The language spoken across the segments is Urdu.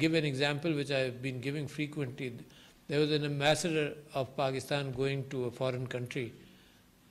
give an example which I have been giving frequently, there was an ambassador of Pakistan going to a foreign country,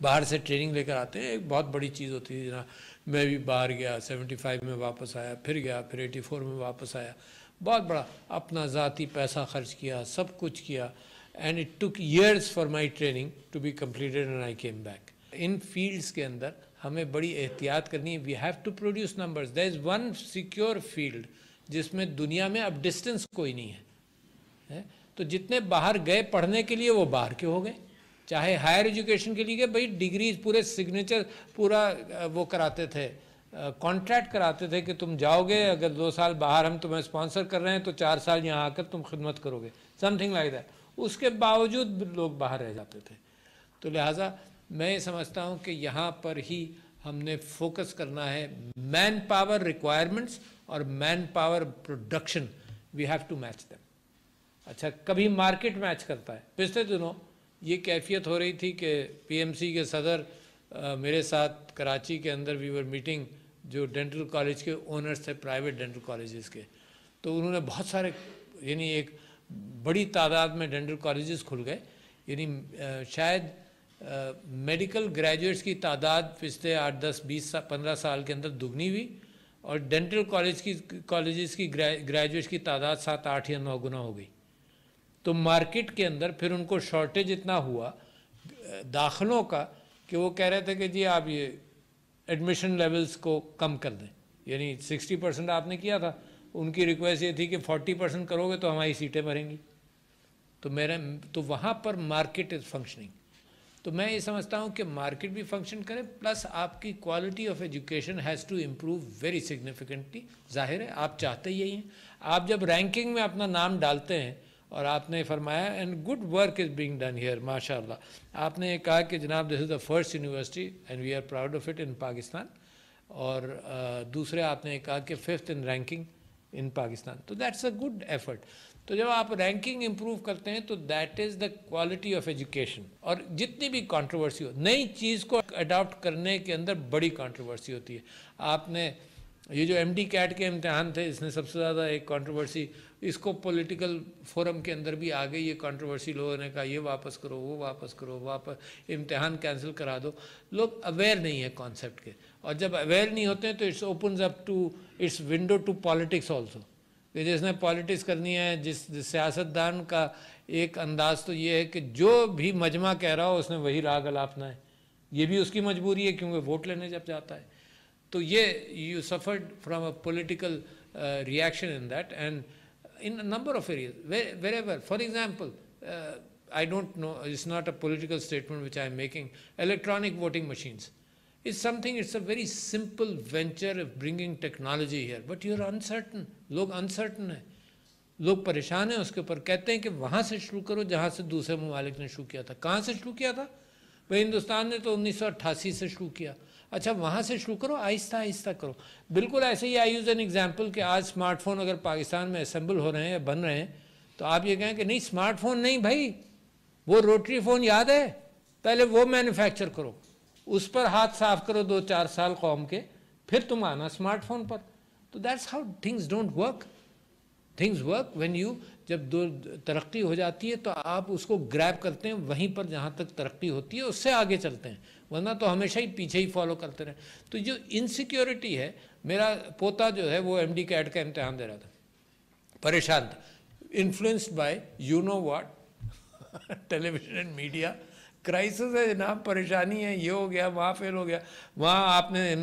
باہر سے ٹریننگ لے کر آتے ہیں، ایک بہت بڑی چیز ہوتی ہے جناب. میں بھی باہر گیا 75 میں واپس آیا، پھر گیا پھر 84 میں واپس آیا، بہت بڑا اپنا ذاتی پیسہ خرچ کیا، سب کچھ کیا، and it took years for my training to be completed and I came back. ان فیلڈس کے اندر ہمیں بڑی احتیاط کرنی ہے. We have to produce numbers. There is one secure field جس میں دنیا میں اب ڈسٹنس کوئی نہیں ہے. تو جتنے باہر گئے پڑھنے کے لیے وہ باہر کے ہو گئے، چاہے ہائر ایجوکیشن کے لیے گئے، بھائی ڈگریز پورے سگنیچر پورا وہ کراتے تھے، کانٹریکٹ کراتے تھے کہ تم جاؤ گے، اگر 2 سال باہر ہم تمہیں اسپانسر کر رہے ہیں تو 4 سال یہاں آ کر تم خدمت کرو گے، سم تھنگ لائک دیٹ. اس کے باوجود لوگ باہر رہ جاتے تھے. تو لہٰذا میں یہ سمجھتا ہوں کہ یہاں پر ہی ہم نے فوکس کرنا ہے. مین پاور ریکوائرمنٹس اور main power production, we have to match them. اچھا کبھی مارکیٹ میچ کرتا ہے. پچھلے دنوں یہ کیفیت ہو رہی تھی کہ پی ایم سی کے صدر میرے ساتھ کراچی کے اندر وی ور میٹنگ، جو ڈینٹل کالج کے اونرز تھے پرائیویٹ ڈینٹل کالجز کے. تو انہوں نے بہت سارے، یعنی ایک بڑی تعداد میں ڈینٹل کالجز کھل گئے. یعنی شاید میڈیکل گریجویٹس کی تعداد پچھلے 8 10 20 15 سال کے اندر دگنی ہوئی، اور ڈینٹل کالجز کی گریجویٹس کی تعداد 7 8 یا 9 گنا ہو گئی. تو مارکیٹ کے اندر پھر ان کو شارٹیج اتنا ہوا داخلوں کا کہ وہ کہہ رہے تھے کہ جی آپ یہ ایڈمیشن لیولز کو کم کر دیں. یعنی 60% آپ نے کیا تھا، ان کی ریکویسٹ یہ تھی کہ 40% کرو گے تو ہماری سیٹیں بھریں گی. تو وہاں پر مارکیٹ از فنکشننگ. تو میں یہ سمجھتا ہوں کہ مارکیٹ بھی فنکشن کرے، پلس آپ کی quality of education has to improve very significantly. ظاہر ہے آپ چاہتے یہی ہیں. آپ جب رینکنگ میں اپنا نام ڈالتے ہیں، اور آپ نے فرمایا and good work is being done here ماشاء اللہ. آپ نے کہا کہ جناب this is the first university and we are proud of it in Pakistan. اور دوسرے آپ نے کہا کہ 5th ان رینکنگ ان پاکستان. تو دیٹس اے گڈ ایفرٹ. تو جب آپ رینکنگ امپروو کرتے ہیں تو that is the quality of education. اور جتنی بھی کنٹروورسی ہو، نئی چیز کو اڈاپٹ کرنے کے اندر بڑی کنٹروورسی ہوتی ہے. آپ نے یہ جو MD کیٹ کے امتحان تھے، اس نے سب سے زیادہ ایک کنٹروورسی، اس کو پولیٹیکل فورم کے اندر بھی آ گئی یہ کنٹروورسی. لوگوں نے کہا یہ واپس کرو، وہ واپس کرو، امتحان کینسل کرا دو. لوگ اویئر نہیں ہیں کانسیپٹ کے، اور جب اویئر نہیں ہوتے ہیں تو its opens up to its window to politics also. کہ جس نے پالیٹکس کرنی ہے، جس سیاستدان کا ایک انداز تو یہ ہے کہ جو بھی مجمع کہہ رہا ہو اس نے وہی راگ الاپنا ہے. یہ بھی اس کی مجبوری ہے کیونکہ ووٹ لینے جب جاتا ہے. تو یہ you suffered from a political reaction in that and in a number of areas, wherever. For example, I don't know, it's not a political statement which I am making, electronic voting machines. It's something, it's a very simple venture of bringing technology here, but you're uncertain. لوگ uncertain ہیں، لوگ پریشان ہیں اس کے اوپر. کہتے ہیں کہ وہاں سے شروع کرو جہاں سے دوسرے ممالک نے شروع کیا تھا. کہاں سے شروع کیا تھا؟ بھائی ہندوستان نے تو 1988 سے شروع کیا. اچھا وہاں سے شروع کرو، آہستہ آہستہ کرو. بالکل ایسے ہی آئی یوز این ایگزامپل کہ آج اسمارٹ فون اگر پاکستان میں اسمبل ہو رہے ہیں یا بن رہے ہیں تو آپ یہ کہیں کہ نہیں اسمارٹ فون نہیں بھائی، وہ روٹری فون یاد ہے، پہلے وہ مینوفیکچر کرو، اس پر ہاتھ صاف کرو 2-4 سال قوم کے، پھر تم آنا اسمارٹ فون پر. تو that's how things don't work. Things work when you, جب ترقی ہو جاتی ہے تو آپ اس کو گریب کرتے ہیں وہیں پر جہاں تک ترقی ہوتی ہے، اس سے آگے چلتے ہیں، ورنہ تو ہمیشہ ہی پیچھے ہی فالو کرتے رہیں. تو جو انسیکیورٹی ہے، میرا پوتا جو ہے وہ MD کیٹ کا امتحان دے رہا تھا، پریشان تھا، influenced by you know what, television and media. Crisis ہے جناب، پریشانی ہے، یہ ہو گیا، وہاں فیل ہو گیا، وہاں آپ نے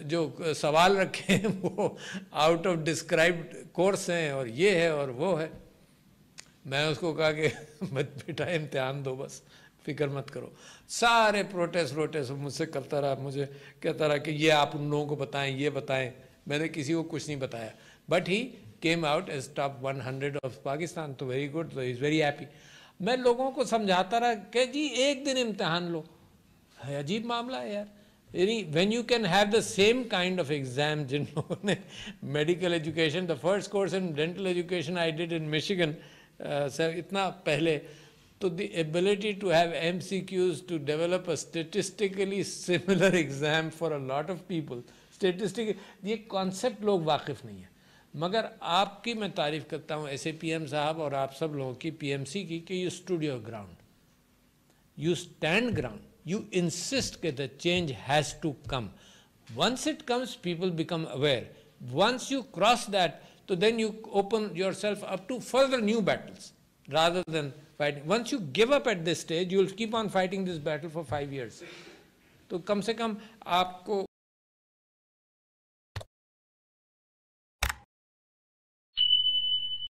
جو سوال رکھے ہیں وہ آؤٹ آف ڈسکرائبڈ کورس ہیں، اور یہ ہے اور وہ ہے. میں اس کو کہا کہ بیٹا امتحان دو، بس فکر مت کرو. سارے پروٹیسٹ مجھ سے کرتا رہا، مجھے کہتا رہا کہ یہ آپ ان لوگوں کو بتائیں، یہ بتائیں. میں نے کسی کو کچھ نہیں بتایا، but he came out as top 100 of Pakistan. تو ویری گڈ، تو از ویری ہیپی. میں لوگوں کو سمجھاتا رہا کہ جی ایک دن امتحان لو. ہے عجیب معاملہ ہے یار. یعنی when you can have the same kind of exam. جن لوگوں نے medical education, the first course in dental education I did in Michigan sir اتنا پہلے. تو the ability to have MCQs to develop a statistically similar exam for a lot of people. یہ کانسیپٹ لوگ واقف نہیں ہیں. مگر آپ کی میں تعریف کرتا ہوں ایسے PM صاحب اور آپ سب لوگوں کی، PMC کی، کہ you stood your ground, you stand ground, you insist that the change has to come. Once it comes, people become aware. Once you cross that, so then you open yourself up to further new battles rather than fighting. Once you give up at this stage, you will keep on fighting this battle for 5 years. تو کم سے کم آپ کو